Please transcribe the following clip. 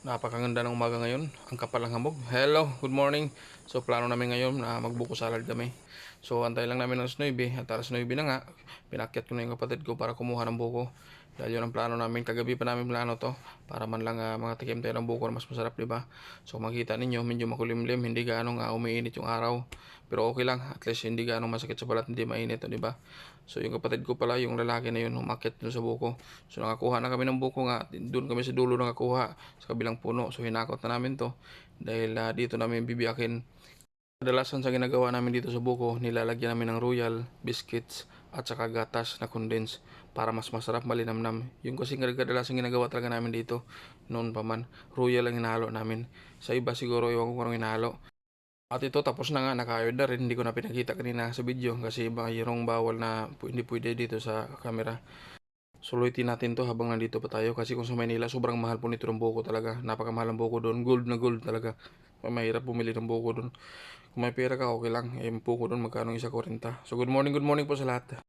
Napakaganda ng umaga ngayon. Ang kapal ng hamog. Hello, good morning. So plano namin ngayon na magbuko salad kami. So antay lang namin ng 9 at alas 9 na nga. Pinakyat ko na yung kapatid ko para kumuha ng buko. Dahil yun ang plano namin. Kagabi pa namin plano to. Para man lang mga tikim tayo ng buko na mas masarap, diba? So makita ninyo, medyo makulimlim. Hindi gaano umiinit yung araw. Pero okay lang. At least hindi gaano masakit sa balat. Hindi mainit, diba? So yung kapatid ko pala, yung lalaki na yun, umakyat dun sa buko. So nakakuha na kami ng buko nga. Doon kami sa dulo nakakuha sa kabilang puno. So hinakot na namin to dahil dito namin bibiyakin. Kadalasan sa ginagawa namin dito sa buko, nilalagyan namin ng royal, biscuits, at saka gatas na condense para mas masarap malinamnam. Yung kasi kadalasan ginagawa talaga namin dito, noon pa man, royal ang hinahalo namin. Sa iba siguro, iwan ko kung hinahalo. At ito tapos na nga, nakayod na rin. Hindi ko na pinakita kanina sa video kasi mayroong bawal na hindi pwede dito sa camera. Sulutin natin to habang nandito pa tayo kasi kung sa Manila sobrang mahal po nito ng buko talaga. Napakamahal ng buko doon. Gold na gold talaga. Mahirap bumili ng buko doon. Kung may pera ka, okay lang. Eh, buko doon magkano isa 40. So good morning po sa lahat.